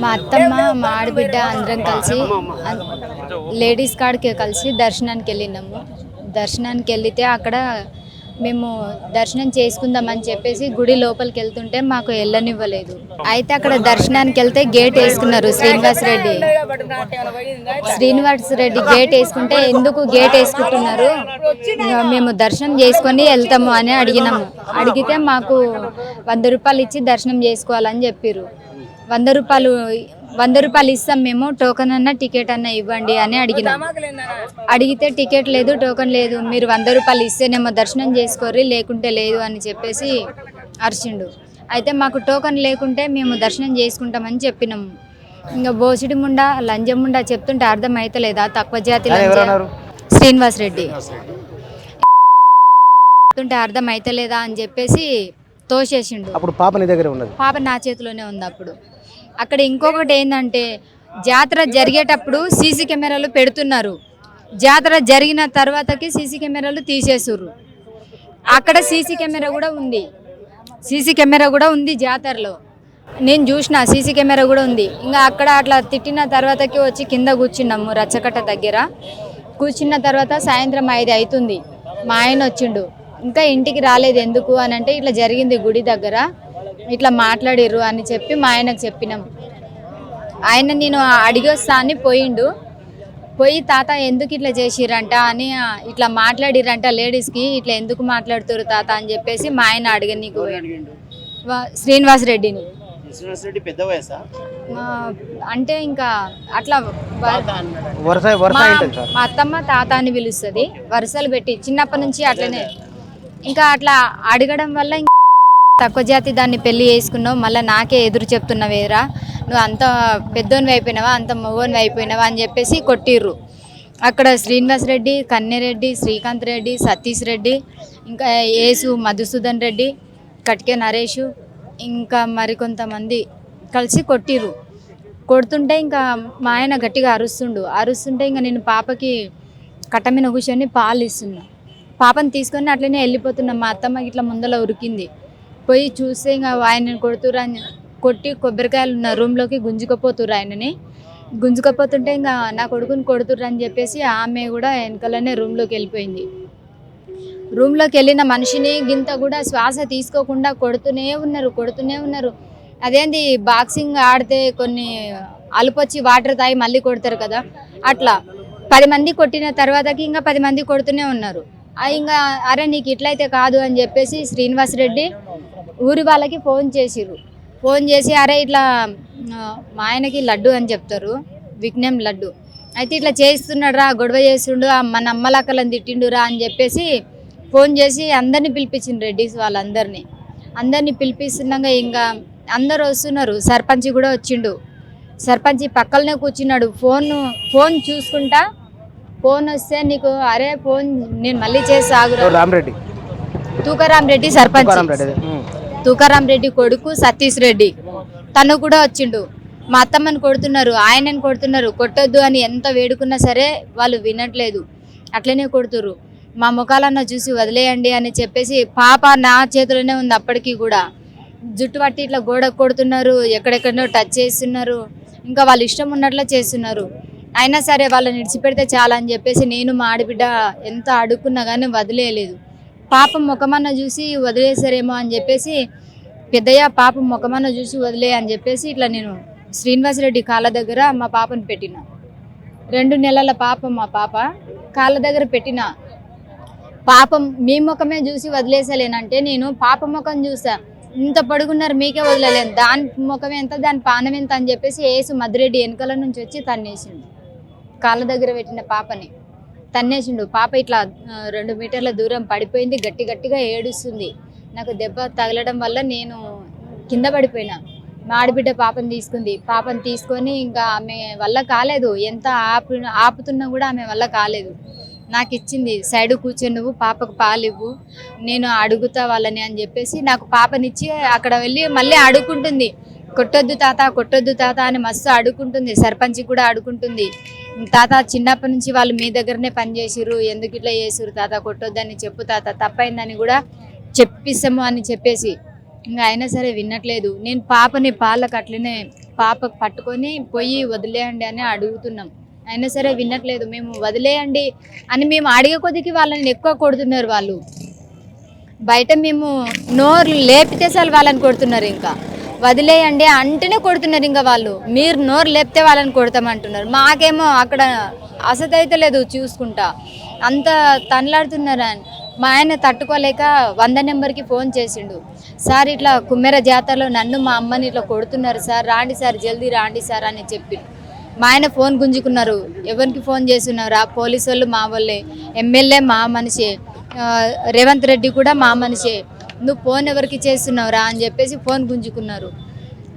మా అత్తమ్మ మా ఆడబిడ్డ అందరం కలిసి లేడీస్ కాడికి కలిసి దర్శనానికి వెళ్ళినాము. దర్శనానికి వెళ్తే అక్కడ మేము దర్శనం చేసుకుందామని చెప్పేసి గుడి లోపలికి వెళ్తుంటే మాకు వెళ్ళనివ్వలేదు. అయితే అక్కడ దర్శనానికి వెళ్తే గేట్ వేసుకున్నారు. శ్రీనివాస్ రెడ్డి గేట్ వేసుకుంటే ఎందుకు గేట్ వేసుకుంటున్నారు, మేము దర్శనం చేసుకొని వెళ్తాము అని అడిగినాము. అడిగితే మాకు 100 రూపాయలు ఇచ్చి దర్శనం చేసుకోవాలని చెప్పారు. 100 రూపాయలు ఇస్తాం, మేము టోకెన్ అన్న టికెట్ అన్న ఇవ్వండి అని అడిగినాం. అడిగితే టికెట్ లేదు, టోకెన్ లేదు, మీరు 100 రూపాయలు ఇస్తేనేమో దర్శనం చేసుకోర్రి, లేకుంటే లేదు అని చెప్పేసి అరిచిండు. అయితే మాకు టోకెన్ లేకుంటే మేము దర్శనం చేసుకుంటామని చెప్పినాము. ఇంకా బోసిడి ముండా లంజం ముండా చెప్తుంటే అర్థం అవుతలేదా? తక్కువ జాతి శ్రీనివాస్ రెడ్డి చెప్తుంటే అర్థం అవుతలేదా అని చెప్పేసి తోసేసిండు. అప్పుడు పాప నీ దగ్గర ఉన్నది? పాప నా చేతిలోనే ఉంది. అప్పుడు అక్కడ ఇంకొకటి ఏంటంటే జాతర జరిగేటప్పుడు సీసీ కెమెరాలు పెడుతున్నారు, జాతర జరిగిన తర్వాతకి సీసీ కెమెరాలు తీసేస్తుర్రు. అక్కడ సీసీ కెమెరా కూడా ఉంది జాతరలో, నేను చూసిన సీసీ కెమెరా కూడా ఉంది. ఇంకా అక్కడ అట్లా తిట్టిన తర్వాతకి వచ్చి కింద కూర్చున్నాము రచ్చకట్ట దగ్గర. కూర్చున్న తర్వాత సాయంత్రం 5 అవుతుంది. మా ఆయన వచ్చిండు, ఇంకా ఇంటికి రాలేదు ఎందుకు అని అంటే ఇట్లా జరిగింది గుడి దగ్గర, ఇట్లా మాట్లాడిర్రు అని చెప్పి మా ఆయనకు చెప్పినాము. ఆయన నేను అడిగొస్తా అని పోయిండు. పోయి తాత ఎందుకు ఇట్లా చేసిరంట అని ఇట్లా మాట్లాడిరంట, లేడీస్కి ఇట్లా ఎందుకు మాట్లాడుతారు తాత అని చెప్పేసి మా ఆయన అడిగనీకు శ్రీనివాస్ రెడ్డిని. అంటే ఇంకా అట్లా మా అత్తమ్మ తాత అని పిలుస్తుంది, వరుసలు పెట్టి చిన్నప్పటి నుంచి అట్లనే. ఇంకా అట్లా అడగడం వల్ల తక్కువ జాతి దాన్ని పెళ్లి చేసుకున్నావు, మళ్ళీ నాకే ఎదురు చెప్తున్నావేరా, నువ్వు అంత పెద్దోనివి అయిపోయినావా, అంత మగోనివి అయిపోయినావా అని చెప్పేసి కొట్టిర్రు. అక్కడ శ్రీనివాస్ రెడ్డి, కన్నెరెడ్డి, శ్రీకాంత్ రెడ్డి, సతీష్ రెడ్డి, ఇంకా యేసు, మధుసూదన్ రెడ్డి, కట్కే నరేష్, ఇంకా మరికొంతమంది కలిసి కొట్టిర్రు. కొడుతుంటే ఇంకా మా ఆయన గట్టిగా అరుస్తుంటే ఇంకా నేను పాపకి కట్ట మీద కూర్చొని పాలు ఇస్తున్నా. పాపని తీసుకొని అట్లనే వెళ్ళిపోతున్నా. మా అత్తమ్మకి ఇట్లా ముందర ఉరికింది. పోయి చూస్తే ఇంకా ఆయనని కొట్టి కొబ్బరికాయలు ఉన్న రూమ్లోకి గుంజుకపోతుర్రు. ఆయనని గుంజుకపోతుంటే ఇంకా నా కొడుకుని కొడుతుర్రు అని చెప్పేసి ఆమె కూడా వెనకాలనే రూమ్లోకి వెళ్ళిపోయింది. రూమ్లోకి వెళ్ళిన మనిషిని గింత కూడా శ్వాస తీసుకోకుండా కొడుతూనే ఉన్నారు. అదేంది బాక్సింగ్ ఆడితే కొన్ని అలుపొచ్చి వాటర్ తాగి మళ్ళీ కొడతారు కదా, అట్లా 10 మంది కొట్టిన తర్వాతకి ఇంకా 10 మంది కొడుతూనే ఉన్నారు. ఇంకా అరే నీకు ఇట్లయితే కాదు అని చెప్పేసి శ్రీనివాస్ రెడ్డి ఊరి వాళ్ళకి ఫోన్ చేసి అరే ఇట్లా మా ఆయనకి లడ్డు అని చెప్తారు, విఘ్నం లడ్డు, అయితే ఇట్లా చేస్తున్నాడు రా, గొడవ చేస్తుండు, మన అమ్మలక్కలను తిట్టిండురా అని చెప్పేసి ఫోన్ చేసి అందరినీ పిలిపించిండు. రెడ్డిస్ వాళ్ళందరినీ పిలిపిస్తున్నాక ఇంకా అందరు వస్తున్నారు. సర్పంచ్ కూడా వచ్చిండు. సర్పంచ్ పక్కలనే కూర్చున్నాడు. ఫోన్ చూసుకుంటా, ఫోన్ వస్తే నీకు అరే ఫోన్ నేను మళ్ళీ చేసి సాగురా. తూకారాం రెడ్డి సర్పంచ్, తూకారాం రెడ్డి కొడుకు సతీష్ రెడ్డి తను కూడా వచ్చిండు. మా అత్తమ్మని కొడుతున్నారు, ఆయనని కొడుతున్నారు. కొట్టొద్దు అని ఎంత వేడుకున్నా సరే వాళ్ళు వినట్లేదు, అట్లనే కొడుతురు. మా ముఖాలన్న చూసి వదిలేయండి అని చెప్పేసి పాప నా చేతిలోనే ఉంది. అప్పటికి కూడా జుట్టు పట్టి ఇట్లా గోడ కొడుతున్నారు, ఎక్కడెక్కడో టచ్ చేస్తున్నారు, ఇంకా వాళ్ళు ఇష్టం ఉన్నట్లా చేస్తున్నారు. అయినా సరే వాళ్ళని విడిచిపెడితే చాలా అని చెప్పేసి నేను మా ఆడబిడ్డ ఎంత అడుక్కున్నా కానీ వదిలేయలేదు. పాపం ముఖమన్న చూసి వదిలేసారేమో అని చెప్పేసి పెద్దయ్య పాపం ముఖమన్న చూసి వదిలే అని చెప్పేసి ఇట్లా నేను శ్రీనివాస్ రెడ్డి కాళ్ళ దగ్గర మా పాపను పెట్టిన. 2 నెలల పాప మా పాప కాళ్ళ దగ్గర పెట్టిన. పాపం మీ ముఖమే చూసి వదిలేసలేనంటే నేను పాప ముఖం చూసా, ఇంత పడుకున్నారు మీకే వదిలేలేను, దాని ముఖం ఎంత దాని పానం ఎంత అని చెప్పేసి యేసు మధురెడ్డి వెనకాల నుంచి వచ్చి తన్నేసిండు. కాళ్ళ దగ్గర పెట్టిన పాపని తన్నేసిండు. పాప ఇట్లా 2 మీటర్ల దూరం పడిపోయింది, గట్టిగా ఏడుస్తుంది. నాకు దెబ్బ తగలడం వల్ల నేను కింద పడిపోయినా. మా ఆడబిడ్డ పాపని తీసుకుంది. పాపని తీసుకొని ఇంకా ఆమె వల్ల కాలేదు, ఎంత ఆపుతున్నా కూడా ఆమె వల్ల కాలేదు. నాకు ఇచ్చింది, సైడ్ కూర్చొని నువ్వు పాపకు పాలు ఇవ్వు, నేను అడుగుతా వాళ్ళని అని చెప్పేసి నాకు పాపనిచ్చి అక్కడ వెళ్ళి మళ్ళీ అడుగుంటుంది. కొట్టొద్దు తాత అని మస్తు అడుగుంటుంది. సర్పంచ్ కూడా అడుగుంటుంది, తాత చిన్నప్పటి నుంచి వాళ్ళు మీ దగ్గరనే పనిచేసిర్రు, ఎందుకు ఇట్లా చేసిర్రు తాత, కొట్టొద్దని చెప్పు తాత, తప్పైందని కూడా చెప్పిస్తాము అని చెప్పేసి ఇంకా అయినా సరే వినట్లేదు. నేను పాపని పాలకు అట్లనే పాపకు పట్టుకొని పోయి వదిలేయండి అని అడుగుతున్నాం. అయినా సరే వినట్లేదు. మేము వదిలేయండి అని మేము అడిగే కొద్దికి వాళ్ళని ఎక్కువ కొడుతున్నారు. వాళ్ళు బయట మేము నోరు లేపితే చాలు వాళ్ళని కొడుతున్నారు. ఇంకా వదిలేయండి అంటేనే కొడుతున్నారు. ఇంకా వాళ్ళు మీరు నోరు లేపితే వాళ్ళని కొడతామంటున్నారు. మాకేమో అక్కడ అసతైతే లేదు చూసుకుంటా అంత తనలాడుతున్నారు. అని మా ఆయన తట్టుకోలేక 100 నెంబర్కి ఫోన్ చేసిండు. సార్ ఇట్లా కుమ్మెర జాతరలో నన్ను మా అమ్మని ఇట్లా కొడుతున్నారు సార్, రాండి సార్, జల్దీ రాండి సార్ అని చెప్పి మా ఆయన ఫోన్ గుంజుకున్నారు. ఎవరికి ఫోన్ చేస్తున్నారు? ఆ పోలీసు వాళ్ళు మా వాళ్ళే, ఎమ్మెల్యే మా మనిషే, రేవంత్ రెడ్డి కూడా మా మనిషే. నువ్వు ఫోన్ ఎవరికి చేస్తున్నావురా అని చెప్పేసి ఫోన్ గుంజుకున్నారు.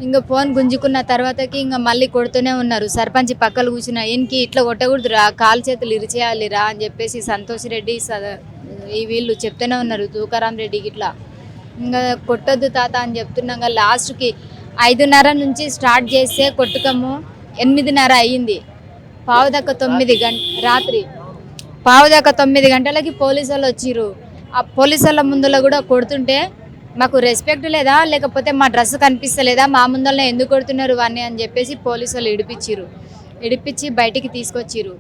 ఇంకా ఫోన్ గుంజుకున్న తర్వాతకి ఇంకా మళ్ళీ కొడుతూనే ఉన్నారు. సర్పంచ్ పక్కలు కూర్చున్నా, ఈయనకి ఇట్లా కొట్టకూడదురా, కాలు చేతులు ఇరిచేయాలిరా అని చెప్పేసి సంతోష్ రెడ్డి ఈ వీళ్ళు చెప్తూనే ఉన్నారు. తూకారాం రెడ్డికి ఇట్లా ఇంకా కొట్టొద్దు తాత అని చెప్తున్నాగా లాస్ట్కి 5:30 నుంచి స్టార్ట్ చేస్తే కొట్టుకము 8:30 అయ్యింది. పావుదక్క 9 రాత్రి పావుదక్క 9 గంటలకి పోలీసు వాళ్ళు వచ్చిర్రు. ఆ పోలీసు వాళ్ళ ముందులో కూడా కొడుతుంటే మాకు రెస్పెక్ట్ లేదా, లేకపోతే మా డ్రెస్ కనిపిస్తలేదా, మా ముందరనే ఎందుకు కొడుతున్నారు వాడిని అని చెప్పేసి పోలీసు వాళ్ళు ఇడిపించి బయటికి తీసుకొచ్చిర్రు.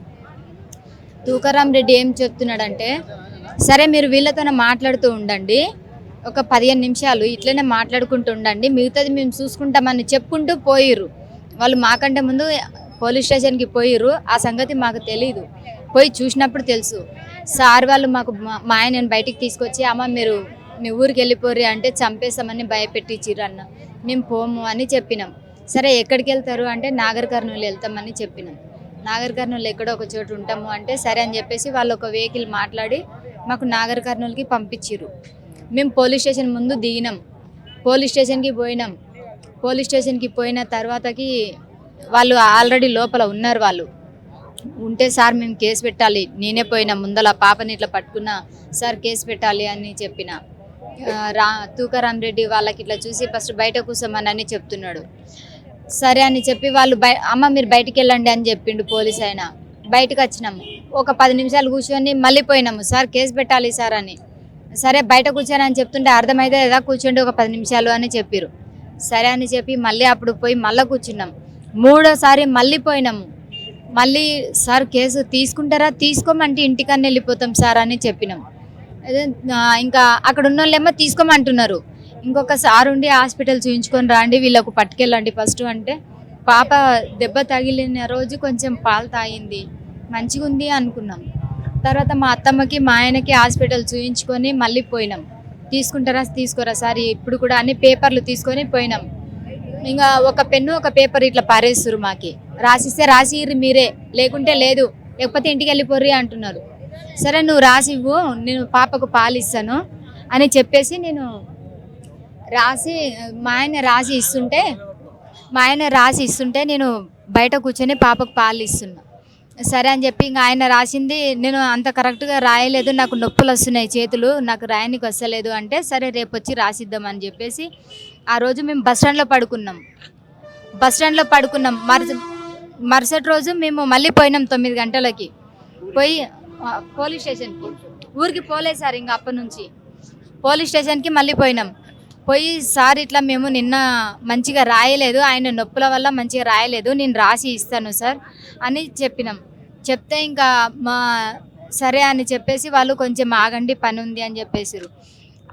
తూకారాం రెడ్డి ఏం చెప్తున్నాడంటే, సరే మీరు వీళ్ళతోనే మాట్లాడుతూ ఉండండి, ఒక 15 నిమిషాలు ఇట్లనే మాట్లాడుకుంటూ ఉండండి, మిగతాది మేము చూసుకుంటామని చెప్పుకుంటూ పోయిర్రు. వాళ్ళు మాకంటే ముందు పోలీస్ స్టేషన్కి పోయిర్రు. ఆ సంగతి మాకు తెలీదు. పోయి చూసినప్పుడు తెలుసు. సార్ వాళ్ళు మాకు మా ఆయనని బయటికి తీసుకొచ్చి, అమ్మ మీరు మీ ఊరికి వెళ్ళిపోర్రి అంటే చంపేస్తామని భయపెట్టించిర్రు అన్న. మేము పోము అని చెప్పినాం. సరే ఎక్కడికి వెళ్తారు అంటే నాగర్ కర్నూలు వెళ్తామని చెప్పినాం. నాగర్ కర్నూలు ఎక్కడో ఒక చోటు ఉంటాము అంటే సరే అని చెప్పేసి వాళ్ళు ఒక వెహికల్ మాట్లాడి మాకు నాగర్ కర్నూలుకి పంపించిర్రు. మేము పోలీస్ స్టేషన్ ముందు దిగినాం. పోలీస్ స్టేషన్కి పోయినాం. పోలీస్ స్టేషన్కి పోయిన తర్వాతకి వాళ్ళు ఆల్రెడీ లోపల ఉన్నారు. వాళ్ళు ఉంటే సార్ మేము కేసు పెట్టాలి, నేనే పోయినా ముందల పాపని ఇట్లా పట్టుకున్నా, సార్ కేసు పెట్టాలి అని చెప్పిన. తూకారాం రెడ్డి వాళ్ళకి ఇట్లా చూసి ఫస్ట్ బయట కూర్చోమని చెప్తున్నాడు. సరే అని చెప్పి వాళ్ళు అమ్మ మీరు బయటికి వెళ్ళండి అని చెప్పిండు పోలీస్ ఆయన. బయటకు వచ్చినాము. ఒక 10 నిమిషాలు కూర్చొని మళ్ళీ పోయినాము. సార్ కేసు పెట్టాలి సార్ అని. సరే బయట కూర్చొని చెప్తుంటే అర్థమైతే కదా, కూర్చోండి ఒక 10 నిమిషాలు అని చెప్పారు. సరే అని చెప్పి మళ్ళీ అప్పుడు పోయి మళ్ళీ కూర్చున్నాం. 3వసారి మళ్ళీ పోయినాము. మళ్ళీ సార్ కేసు తీసుకుంటారా, తీసుకోమంటే ఇంటికన్నా వెళ్ళిపోతాం సార్ అని చెప్పినాం. అదే ఇంకా అక్కడ ఉన్న వాళ్ళేమో తీసుకోమంటున్నారు. ఇంకొక సార్ ఉండి హాస్పిటల్ చూయించుకొని రండి, వీళ్ళకు పట్టుకెళ్ళండి ఫస్ట్ అంటే, పాప దెబ్బ తగిలిన రోజు కొంచెం పాలు తాగింది, మంచిగా ఉంది అనుకున్నాం. తర్వాత మా అత్తమ్మకి మా ఆయనకి హాస్పిటల్ చూయించుకొని మళ్ళీ పోయినాం. తీసుకుంటారా తీసుకోరా సార్ ఇప్పుడు కూడా అన్ని పేపర్లు తీసుకొని పోయినాం. ఇంకా ఒక పెన్ను ఒక పేపర్ ఇట్లా పారేస్తారు. మాకి రాసిస్తే రాసిర్రు మీరే, లేకుంటే లేదు, లేకపోతే ఇంటికి వెళ్ళిపోర్రి అంటున్నారు. సరే నువ్వు రాసివ్వు, నేను పాపకు పాలు ఇస్తాను అని చెప్పేసి నేను రాసి మా ఆయన రాసి ఇస్తుంటే నేను బయట కూర్చొని పాపకు పాలు ఇస్తున్నా. సరే అని చెప్పి ఇంకా ఆయన రాసింది నేను అంత కరెక్ట్గా రాయలేదు, నాకు నొప్పులు వస్తున్నాయి చేతులు, నాకు రాయనికి వస్తలేదు అంటే, సరే రేపు వచ్చి రాసిద్దామని చెప్పేసి ఆ రోజు మేము బస్ స్టాండ్లో పడుకున్నాం. మరుసటి రోజు మేము మళ్ళీ పోయినాం 9 గంటలకి. పోయి పోలీస్ స్టేషన్కి, ఊరికి పోలేదు సార్ ఇంకా అప్పటి నుంచి. పోలీస్ స్టేషన్కి మళ్ళీ పోయినాం. పోయి సార్ ఇట్లా మేము నిన్న మంచిగా రాయలేదు, ఆయన నొప్పుల వల్ల మంచిగా రాయలేదు, నేను రాసి ఇస్తాను సార్ అని చెప్పినాం. చెప్తే ఇంకా సరే అని చెప్పేసి వాళ్ళు కొంచెం ఆగండి పని ఉంది అని చెప్పేసారు.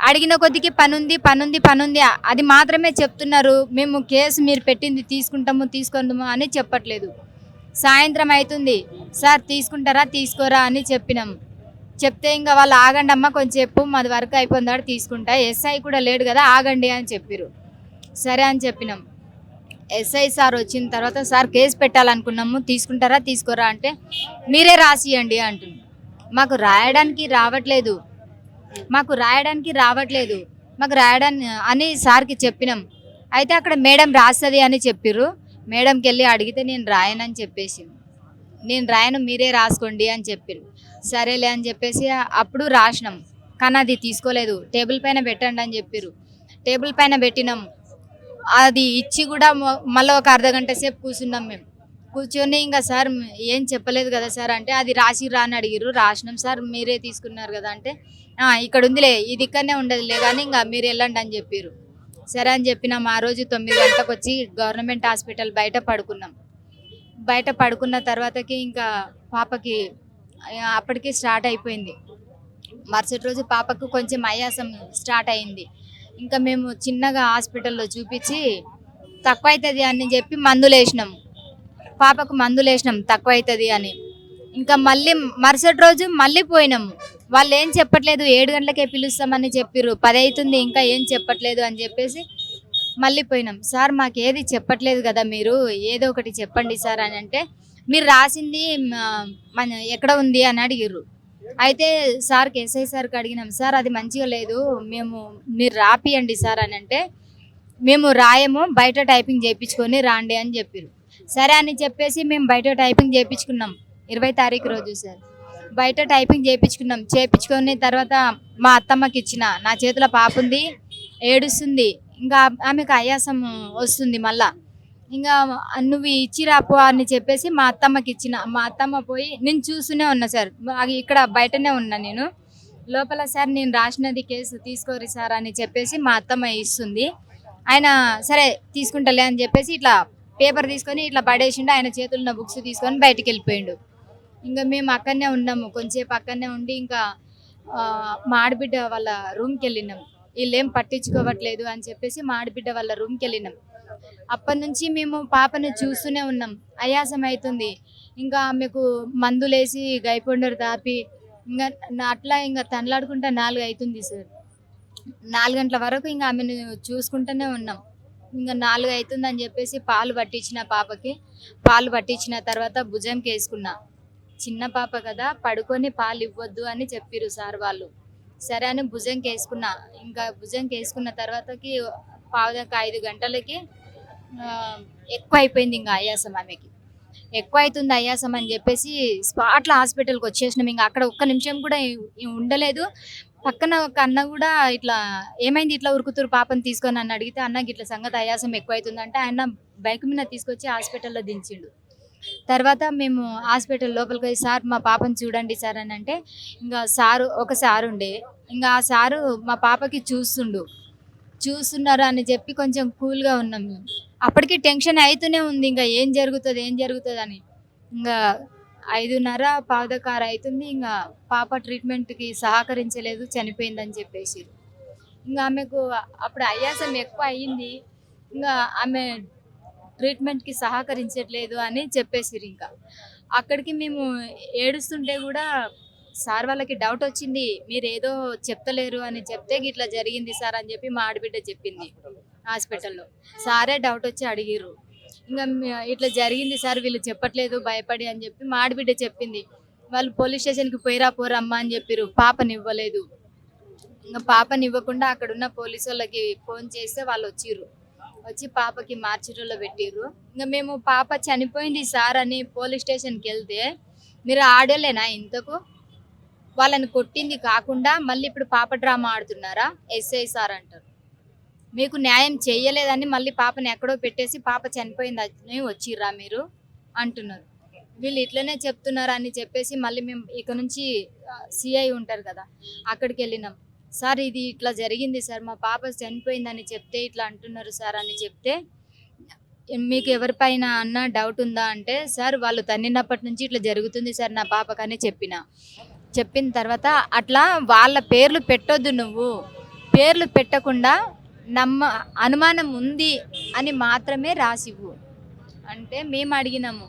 అడిగిన కొద్దికి పనుంది అది మాత్రమే చెప్తున్నారు. మేము కేసు మీరు పెట్టింది తీసుకుంటాము అని చెప్పట్లేదు. సాయంత్రం అవుతుంది, సార్ తీసుకుంటారా తీసుకోరా అని చెప్పినాం. చెప్తే ఇంకా వాళ్ళు ఆగండి అమ్మ కొంచెంసేపు, మాది వర్క్ అయిపోయిందాడు తీసుకుంటా, ఎస్ఐ కూడా లేడు కదా ఆగండి అని చెప్పారు. సరే అని చెప్పినాం. ఎస్ఐ సార్ వచ్చిన తర్వాత సార్ కేసు పెట్టాలనుకున్నాము, తీసుకుంటారా తీసుకోరా అంటే, మీరే రాసియండి అంటుంది. మాకు రాయడానికి రావట్లేదు మాకు రాయడానికి అని సార్కి చెప్పినాం. అయితే అక్కడ మేడం రాస్తుంది అని చెప్పారు. మేడంకి వెళ్ళి అడిగితే నేను రాయనని చెప్పేసి, నేను రాయను మీరే రాసుకోండి అని చెప్పారు. సరేలే అని చెప్పేసి అప్పుడు రాసినాం. కానీ అది తీసుకోలేదు. టేబుల్ పైన పెట్టండి అని చెప్పారు. టేబుల్ పైన పెట్టినాం. అది ఇచ్చి కూడా మళ్ళీ ఒక అర్ధగంట సేపు కూర్చున్నాం. మేము కూర్చొని ఇంకా సార్ ఏం చెప్పలేదు కదా సార్ అంటే, అది రాసిర్రా అని అడిగిర్రు. రాసినాం సార్ మీరే తీసుకున్నారు కదా అంటే, ఇక్కడ ఉందిలే ఇది ఇక్కడనే ఉండదులే కానీ ఇంకా మీరు వెళ్ళండి అని చెప్పారు. సరే అని చెప్పినాం. ఆ రోజు 9 గంటలకు వచ్చి గవర్నమెంట్ హాస్పిటల్ బయట పడుకున్నాం. బయట పడుకున్న తర్వాతకి ఇంకా పాపకి అప్పటికి స్టార్ట్ అయిపోయింది. మరుసటి రోజు పాపకు కొంచెం ఆయాసం స్టార్ట్ అయింది. ఇంకా మేము చిన్నగా హాస్పిటల్లో చూపించి తక్కువ అవుతుంది అని చెప్పి మందులు వేసినాము. పాపకు మందులు వేసినాం తక్కువ అవుతుంది అని. ఇంకా మళ్ళీ మరుసటి రోజు మళ్ళీ పోయినాము. వాళ్ళు ఏం చెప్పట్లేదు, 7 గంటలకే పిలుస్తామని చెప్పిర్రు, 10 అవుతుంది ఇంకా ఏం చెప్పట్లేదు అని చెప్పేసి మళ్ళీ పోయినాం. సార్ మాకు ఏది చెప్పట్లేదు కదా, మీరు ఏదో ఒకటి చెప్పండి సార్ అని అంటే, మీరు రాసింది మన ఎక్కడ ఉంది అని అడిగిర్రు. అయితే సార్కి ఎస్ఐ సార్కి అడిగినాం, సార్ అది మంచిగా లేదు, మీరు రాపియండి సార్ అని అంటే, మేము రాయము, బయట టైపింగ్ చేయించుకొని రాండి అని చెప్పారు. సరే అని చెప్పేసి మేము బయట టైపింగ్ చేయించుకున్నాం 20 తారీఖు రోజు సార్. బయట టైపింగ్ చేయించుకొని తర్వాత మా అత్తమ్మకి ఇచ్చిన, నా చేతిలో పాప ఉంది, ఏడుస్తుంది, ఇంకా ఆమెకు ఆయాసం వస్తుంది మళ్ళా, ఇంకా నువ్వు ఇచ్చి రాపో అని చెప్పేసి మా అత్తమ్మకి ఇచ్చిన. మా అత్తమ్మ పోయి, నేను చూస్తూనే ఉన్నా సార్, ఇక్కడ బయటనే ఉన్నా నేను లోపల. సార్ నేను రాసినది కేసు తీసుకోరు సార్ అని చెప్పేసి మా అత్తమ్మ ఇస్తుంది. ఆయన సరే తీసుకుంటలే అని చెప్పేసి ఇట్లా పేపర్ తీసుకొని ఇట్లా పడేసిండు. ఆయన చేతుల్లో ఉన్న బుక్స్ తీసుకొని బయటికి వెళ్ళిపోయిండు. ఇంకా మేము అక్కడనే ఉన్నాము, కొంచెంసేపు అక్కడనే ఉండి ఇంకా మా ఆడబిడ్డ వాళ్ళ రూమ్కి వెళ్ళినాం. వీళ్ళేం పట్టించుకోవట్లేదు అని చెప్పేసి మా ఆడబిడ్డ వాళ్ళ రూమ్కి వెళ్ళినాం. అప్పటి నుంచి మేము పాపను చూస్తూనే ఉన్నాం. ఆయాసం అవుతుంది, ఇంకా ఆమెకు మందులేసి గైపొండరు తాపి ఇంకా అట్లా ఇంకా తనలాడుకుంటా 4 అవుతుంది సార్. 4 గంటల వరకు ఇంకా ఆమెను చూసుకుంటూనే ఉన్నాం. ఇంకా 4 అవుతుంది అని చెప్పేసి పాలు పట్టించిన పాపకి. పాలు పట్టించిన తర్వాత భుజంకి వేసుకున్నా. చిన్న పాప కదా, పడుకొని పాలు ఇవ్వద్దు అని చెప్పిరు సార్ వాళ్ళు. సరే అని భుజంకి వేసుకున్నా. ఇంకా భుజంకి వేసుకున్న తర్వాతకి 4:45 గంటలకి ఎక్కువ అయిపోయింది ఇంకా ఆయాసం. ఆమెకి ఎక్కువ అవుతుంది ఆయాసం అని చెప్పేసి స్పాట్లో హాస్పిటల్కి వచ్చేసినాం. ఇంకా అక్కడ ఒక్క నిమిషం కూడా ఉండలేదు. పక్కన ఒక అన్న కూడా ఇట్లా ఏమైంది ఇట్లా ఉరుకుతురు పాపని తీసుకొని అని అడిగితే, అన్నకి ఇట్లా సంగతి ఆయాసం ఎక్కువ అవుతుందంటే ఆయన బైక్ మీద తీసుకొచ్చి హాస్పిటల్లో దించిండు. తర్వాత మేము హాస్పిటల్ లోపలికి పోయి, సార్ మా పాపని చూడండి సార్ అని అంటే, ఇంకా ఒక సారు ఉండే, ఇంకా ఆ సారు మా పాపకి చూస్తున్నారు అని చెప్పి కొంచెం కూల్గా ఉన్నాం మేము. అప్పటికి టెన్షన్ అవుతూనే ఉంది, ఇంకా ఏం జరుగుతుంది అని. ఇంకా 5:30 అవుతుంది. ఇంకా పాప ట్రీట్మెంట్కి సహకరించలేదు, చనిపోయిందని చెప్పేసి. ఇంకా ఆమెకు అప్పుడు ఆయాసం ఎక్కువ అయ్యింది, ఇంకా ఆమె ట్రీట్మెంట్కి సహకరించట్లేదు అని చెప్పేసిరు. ఇంకా అక్కడికి మేము ఏడుస్తుంటే కూడా సార్ వాళ్ళకి డౌట్ వచ్చింది, మీరు ఏదో చెప్తలేరు అని చెప్తే ఇట్లా జరిగింది సార్ అని చెప్పి మా ఆడబిడ్డ చెప్పింది హాస్పిటల్లో. సారే డౌట్ వచ్చి అడిగిర్రు, ఇంకా ఇట్లా జరిగింది సార్, వీళ్ళు చెప్పట్లేదు భయపడి అని చెప్పి మా ఆడబిడ్డ చెప్పింది. వాళ్ళు పోలీస్ స్టేషన్కి పోరమ్మా అని చెప్పారు. పాపనివ్వలేదు. ఇంకా పాపనివ్వకుండా అక్కడ ఉన్న పోలీసు వాళ్ళకి ఫోన్ చేస్తే వాళ్ళు వచ్చి పాపకి మార్చిలో పెట్టిర్రు. ఇంకా మేము పాప చనిపోయింది సార్ అని పోలీస్ స్టేషన్కి వెళ్తే, మీరు ఆడలేనా ఇంతకు, వాళ్ళని కొట్టింది కాకుండా మళ్ళీ ఇప్పుడు పాప డ్రామా ఆడుతున్నారా ఎస్ఐ సార్ అంటారు. మీకు న్యాయం చేయలేదని మళ్ళీ పాపని ఎక్కడో పెట్టేసి పాప చనిపోయిందని వచ్చిర్రా మీరు అంటున్నారు. వీళ్ళు ఇట్లనే చెప్తున్నారు అని చెప్పేసి మళ్ళీ మేము ఇక నుంచి సిఐ ఉంటారు కదా, అక్కడికి వెళ్ళినాం. సార్ ఇది ఇట్లా జరిగింది సార్, మా పాప చనిపోయిందని చెప్తే ఇట్లా అంటున్నారు సార్ అని చెప్తే, మీకు ఎవరిపైన అన్న డౌట్ ఉందా అంటే, సార్ వాళ్ళు తన్నినప్పటి నుంచి ఇట్లా జరుగుతుంది సార్ నా పాపకని చెప్పిన తర్వాత, అట్లా వాళ్ళ పేర్లు పెట్టొద్దు, నువ్వు పేర్లు పెట్టకుండా అనుమానం ఉంది అని మాత్రమే రాసివ్వు అంటే మేము అడిగినాము.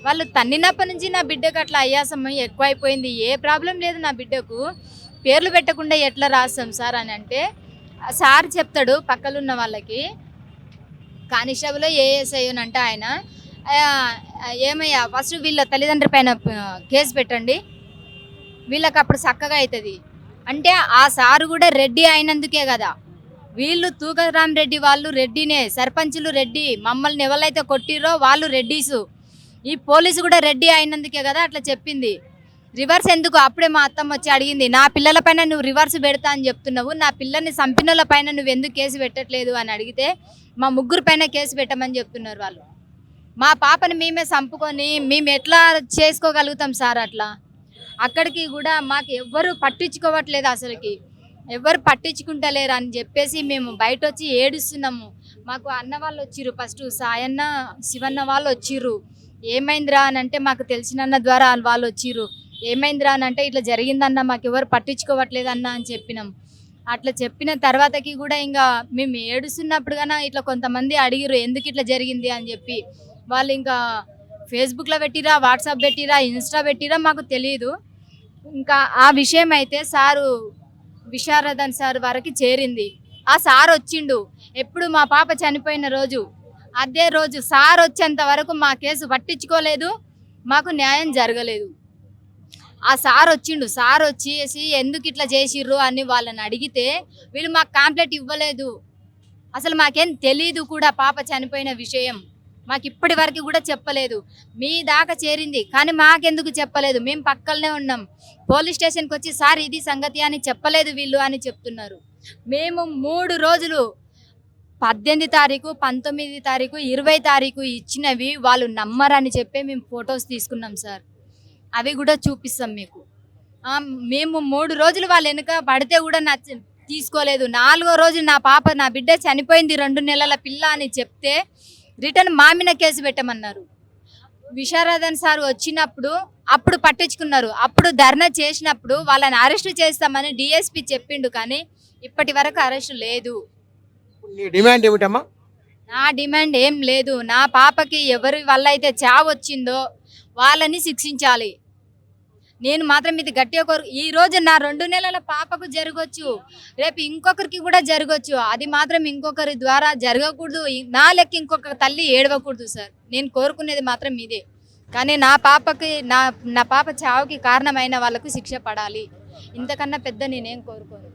వాళ్ళు తన్నినప్పటి నుంచి నా బిడ్డకు అట్లా ఆయాసం ఎక్కువైపోయింది, ఏ ప్రాబ్లం లేదు నా బిడ్డకు, పేర్లు పెట్టకుండా ఎట్లా రాస్తాం సార్ అని అంటే, సార్ చెప్తాడు పక్కలున్న వాళ్ళకి, కానిస్టేబుల్ ఏఎస్ఐ అంటే ఆయన, ఏమయ్యా ఫస్ట్ వీళ్ళ తల్లిదండ్రుల పైన కేసు పెట్టండి, వీళ్ళకి అప్పుడు చక్కగా అవుతుంది అంటే. ఆ సారు కూడా రెడ్డి అయినందుకే కదా, వీళ్ళు తూకరామ్ రెడ్డి వాళ్ళు రెడ్డినే, సర్పంచులు రెడ్డి, మమ్మల్ని ఎవరైతే కొట్టిరో వాళ్ళు రెడ్డీసు, ఈ పోలీసు కూడా రెడ్డి అయినందుకే కదా అట్లా చెప్పింది. రివర్స్ ఎందుకు, అప్పుడే మా అత్తమ్మ వచ్చి అడిగింది, నా పిల్లల పైన నువ్వు రివర్స్ పెడతా అని చెప్తున్నావు, నా పిల్లల్ని చంపినోళ్ళ పైన నువ్వు ఎందుకు కేసు పెట్టట్లేదు అని అడిగితే, మా 3 పైన కేసు పెట్టమని చెప్తున్నారు వాళ్ళు. మా పాపని మేమే చంపుకొని మేము ఎట్లా చేసుకోగలుగుతాం సార్ అట్లా. అక్కడికి కూడా మాకు ఎవ్వరూ పట్టించుకోవట్లేదు అసలుకి. ఎవరు పట్టించుకుంటలేరు అని చెప్పేసి మేము బయట వచ్చి ఏడుస్తున్నాము. మాకు అన్న వాళ్ళు వచ్చిర్రు, ఫస్ట్ సాయన్న శివన్న వాళ్ళు వచ్చిర్రు. ఏమైందిరా అని అంటే మాకు తెలిసిన ద్వారా వాళ్ళు వచ్చిర్రు. ఏమైందిరా అని అంటే ఇట్లా జరిగిందన్న, మాకు ఎవరు పట్టించుకోవట్లేదన్న అని చెప్పినాం. అట్లా చెప్పిన తర్వాతకి కూడా ఇంకా మేము ఏడుస్తున్నప్పుడు కన్నా ఇట్లా కొంతమంది అడిగిరు ఎందుకు ఇట్లా జరిగింది అని చెప్పి. వాళ్ళు ఇంకా ఫేస్బుక్లో పెట్టిరా, వాట్సాప్ పెట్టిరా, ఇన్స్టా పెట్టిరా మాకు తెలియదు. ఇంకా ఆ విషయం అయితే సారు విశారదన్ సార్ వరకు చేరింది. ఆ సార్ వచ్చిండు ఎప్పుడు మా పాప చనిపోయిన రోజు, అదే రోజు సార్ వచ్చేంత వరకు మా కేసు పట్టించుకోలేదు, మాకు న్యాయం జరగలేదు. ఆ సార్ వచ్చిండు, సార్ వచ్చేసి ఎందుకు ఇట్లా చేసిర్రు అని వాళ్ళని అడిగితే వీళ్ళు మాకు కాంప్లైంట్ ఇవ్వలేదు. అసలు మాకేం తెలీదు కూడా పాప చనిపోయిన విషయం, మాకు ఇప్పటి వరకు కూడా చెప్పలేదు. మీ దాకా చేరింది కానీ మాకెందుకు చెప్పలేదు, మేము పక్కనే ఉన్నాం. పోలీస్ స్టేషన్కి వచ్చి సార్ ఇది సంగతి అని చెప్పలేదు వీళ్ళు అని చెప్తున్నారు. మేము 3 రోజులు 18 తారీఖు, 19 తారీఖు, 20 తారీఖు ఇచ్చినవి వాళ్ళు నమ్మరని చెప్పి మేము ఫొటోస్ తీసుకున్నాం సార్. అవి కూడా చూపిస్తాం మీకు. మేము 3 రోజులు వాళ్ళ వెనుక పడితే కూడా తీసుకోలేదు. 4వ రోజు నా బిడ్డ చనిపోయింది 2 నెలల పిల్ల అని చెప్తే రిటర్న్ మా మీద కేసు పెట్టమన్నారు. విశారదన్ సార్ వచ్చినప్పుడు అప్పుడు పట్టించుకున్నారు. అప్పుడు ధర్నా చేసినప్పుడు వాళ్ళని అరెస్ట్ చేస్తామని డిఎస్పీ చెప్పిండు కానీ ఇప్పటి వరకు అరెస్ట్ లేదు. నీ డిమాండ్ ఏమిటమ్మా? నా డిమాండ్ ఏం లేదు, నా పాపకి ఎవరి వల్ల అయితే చావు వచ్చిందో వాళ్ళని శిక్షించాలి. నేను మాత్రం ఇది గట్టిగా ఈ రోజు నా 2 నెలల పాపకు జరగవచ్చు, రేపు ఇంకొకరికి కూడా జరగవచ్చు. అది మాత్రం ఇంకొకరి ద్వారా జరగకూడదు. నా లెక్క ఇంకొక తల్లి ఏడవకూడదు సార్. నేను కోరుకునేది మాత్రం ఇదే. కానీ నా పాపకి నా పాప చావుకి కారణమైన వాళ్ళకు శిక్ష పడాలి. ఇంతకన్నా పెద్ద నేనేం కోరుకోను.